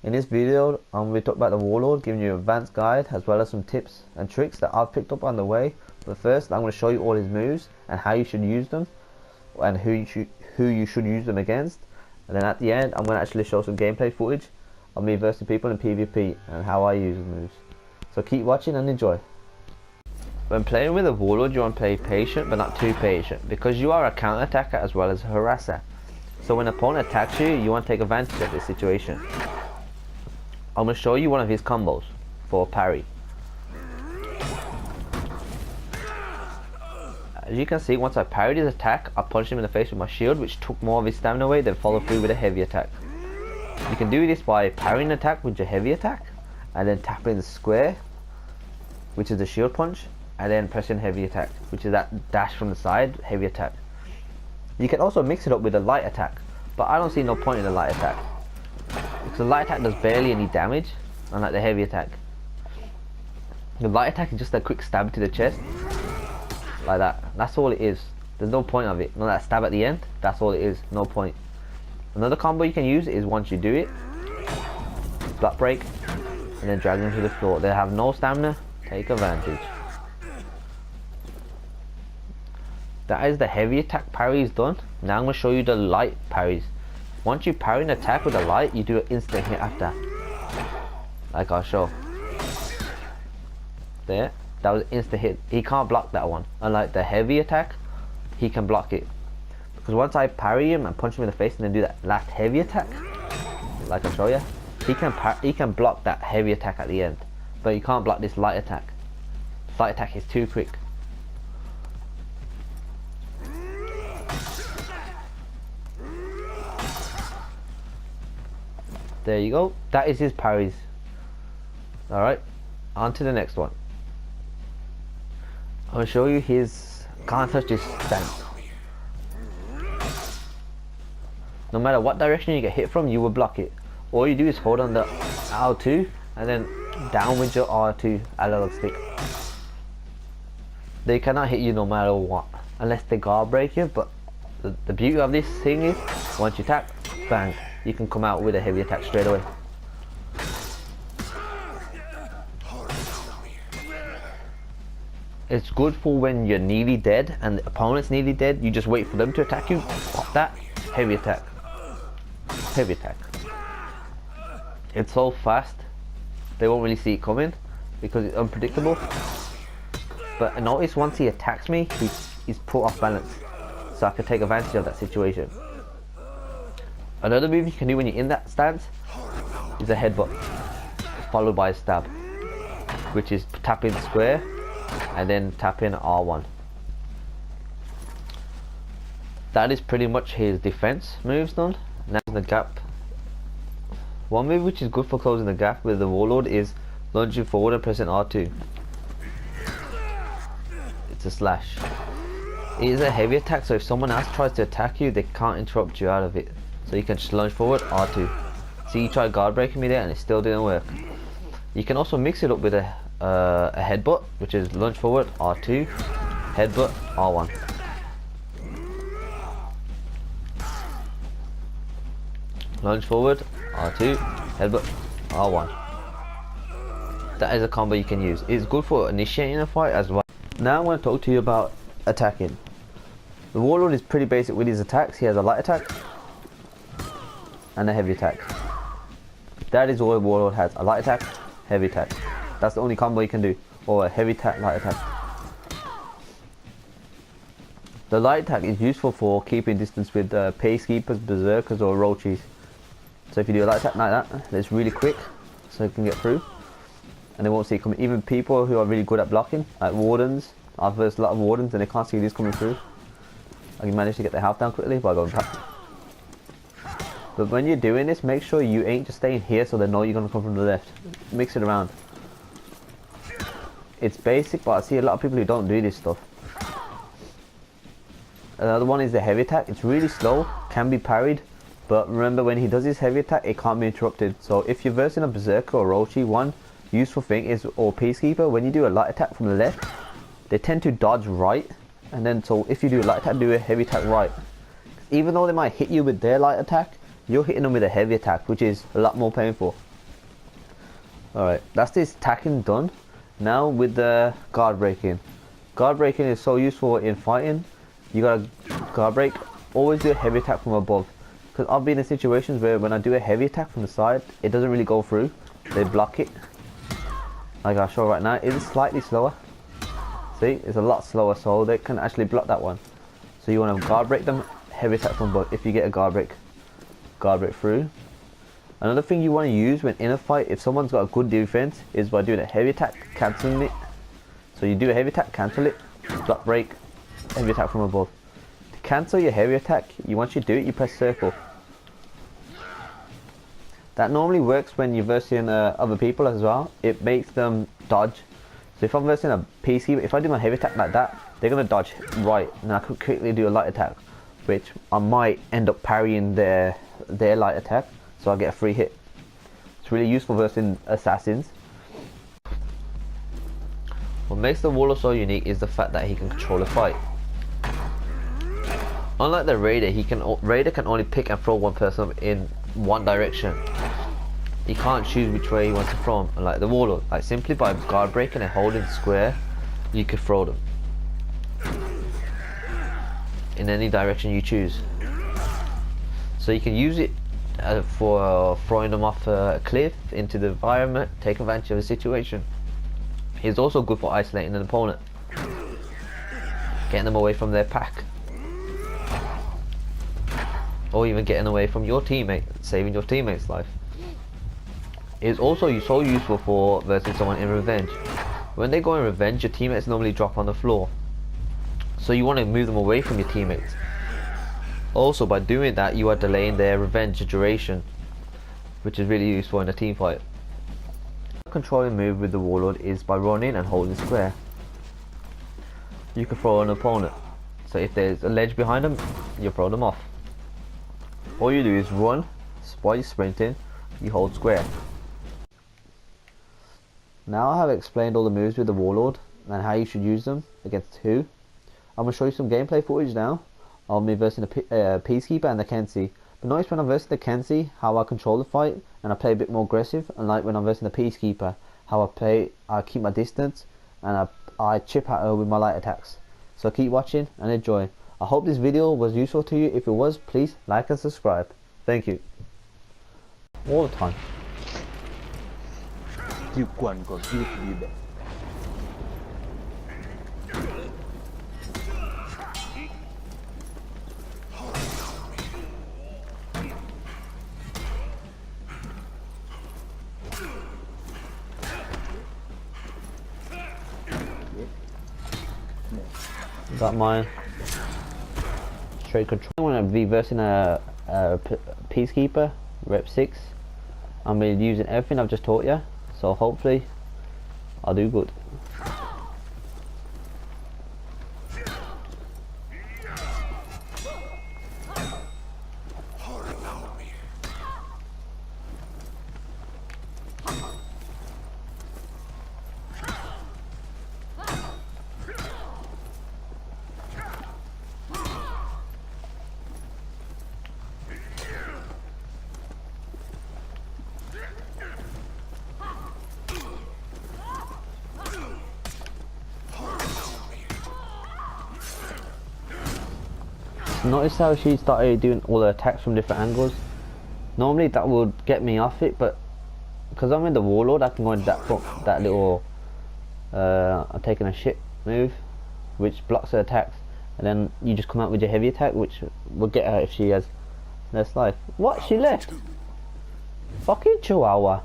In this video, I'm going to talk about the Warlord, giving you an advanced guide as well as some tips and tricks that I've picked up on the way. But first, I'm going to show you all his moves and how you should use them and who you should use them against. And then at the end, I'm going to actually show some gameplay footage of me versus people in PvP and how I use the moves. So keep watching and enjoy. When playing with a Warlord, you want to play patient but not too patient, because you are a counter-attacker as well as a harasser. So when an opponent attacks you, you want to take advantage of this situation. I'm going to show you one of his combos for parry. As you can see, once I parried his attack, I punched him in the face with my shield, which took more of his stamina away, then followed through with a heavy attack. You can do this by parrying an attack with your heavy attack, and then tapping the square, which is the shield punch, and then pressing heavy attack, which is that dash from the side, heavy attack. You can also mix it up with a light attack, but I don't see no point in a light attack, because the light attack does barely any damage, unlike the heavy attack. The light attack is just a quick stab to the chest, like that. That's all it is. There's no point of it. Not that stab at the end. That's all it is. No point. Another combo you can use is once you do it, block break, and then drag them to the floor. They have no stamina. Take advantage. That is the heavy attack parries done. Now I'm going to show you the light parries. Once you parry an attack with a light, you do an instant hit after, like I'll show. There, that was instant hit. He can't block that one. Unlike the heavy attack, he can block it, because once I parry him and punch him in the face and then do that last heavy attack, like I'll show you, he can block that heavy attack at the end, but he can't block this light attack. Light attack is too quick. There you go. That is his parries. Alright, on to the next one. I'll show you his can't touch this stance. No matter what direction you get hit from, you will block it. All you do is hold on the L2 and then down with your R2 analog stick. They cannot hit you no matter what, unless they guard break you, but the beauty of this thing is, once you attack, bang, you can come out with a heavy attack straight away. It's good for when you're nearly dead and the opponent's nearly dead. You just wait for them to attack you, pop that, heavy attack. Heavy attack. It's so fast, they won't really see it coming because it's unpredictable. But I notice once he attacks me, he's put off balance, so I can take advantage of that situation. Another move you can do when you're in that stance is a headbutt, followed by a stab, which is tapping square and then tapping R1. That is pretty much his defense moves done. Now the gap. One move which is good for closing the gap with the Warlord is lunging forward and pressing R2. It's a slash. It is a heavy attack, so if someone else tries to attack you, they can't interrupt you out of it. So you can just lunge forward, R2. See, you tried guard breaking me there and it still didn't work. You can also mix it up with a headbutt, which is lunge forward, R2, headbutt, R1. Lunge forward, R2, headbutt, R1. That is a combo you can use. It's good for initiating a fight as well. Now I'm going to talk to you about attacking. The Warlord is pretty basic with his attacks. He has a light attack and a heavy attack. That is all a Warlord has. A light attack, heavy attack. That's the only combo you can do. Or a heavy attack, light attack. The light attack is useful for keeping distance with pacekeepers, berserkers or roaches. So if you do a light attack like that, it's really quick, so you can get through and they won't see it coming. Even people who are really good at blocking, like wardens, I've versed a lot of wardens and they can't see this coming through. I can manage to get their health down quickly by going back. But when you're doing this, make sure you ain't just staying here so they know you're going to come from the left. Mix it around. It's basic, but I see a lot of people who don't do this stuff. Another one is the heavy attack. It's really slow, can be parried, but remember when he does his heavy attack, it can't be interrupted. So if you're versing a berserker or rochi, one useful thing is, or peacekeeper, when you do a light attack from the left, they tend to dodge right, and then so if you do a light attack, do a heavy attack right. Even though they might hit you with their light attack, you're hitting them with a heavy attack, which is a lot more painful. Alright, that's this attacking done. Now with the guard breaking. Guard breaking is so useful in fighting. You gotta guard break. Always do a heavy attack from above. Because I've been in situations where when I do a heavy attack from the side, it doesn't really go through. They block it. Like I'll show right now, it is slightly slower. See, it's a lot slower, so they can actually block that one. So you want to guard break them, heavy attack from above. If you get a guard break through. Another thing you want to use when in a fight, if someone's got a good defense, is by doing a heavy attack, cancelling it. So you do a heavy attack, cancel it, block break, heavy attack from above. To cancel your heavy attack, once you do it, you press circle. That normally works when you're versing other people as well. It makes them dodge. So if I'm versing a PC, if I do my heavy attack like that, they're going to dodge right. And I could quickly do a light attack, which I might end up parrying their light attack. So I get a free hit. It's really useful versing assassins. What makes the Warlord so unique is the fact that he can control a fight. Unlike the Raider can only pick and throw one person in one direction. He can't choose which way he wants to throw them. Like the Warlord, like simply by guard breaking and holding square, you can throw them in any direction you choose. So you can use it for throwing them off a cliff into the environment, take advantage of the situation. It's also good for isolating an opponent, getting them away from their pack, or even getting away from your teammate, saving your teammate's life. It's also so useful for versing someone in revenge. When they go in revenge, your teammates normally drop on the floor, so you want to move them away from your teammates. Also, by doing that, you are delaying their revenge duration, which is really useful in a team fight. The controlling move with the Warlord is by running and holding square. You can throw an opponent, so if there's a ledge behind them, you throw them off. All you do is run, while you're sprinting, you hold square. Now I have explained all the moves with the Warlord and how you should use them against who. I'm going to show you some gameplay footage now of me versing the Peacekeeper and the Kenzie. But notice when I'm versing the Kenzie, how I control the fight and I play a bit more aggressive, and like when I'm versing the Peacekeeper, how I keep my distance and I chip at her with my light attacks. So keep watching and enjoy. I hope this video was useful to you. If it was, please like and subscribe. Thank you. All the time. You can go give me that. Got mine. Straight control. I'm going to be versing a Peacekeeper, rep 6. I'm going to be using everything I've just taught you, so hopefully I'll do good. Notice how she started doing all the attacks from different angles. Normally that would get me off it, but because I'm in the Warlord, I can go into that little I'm taking a shit move, which blocks her attacks, and then you just come out with your heavy attack, which will get her if she has less life. What? She left? Fucking Chihuahua.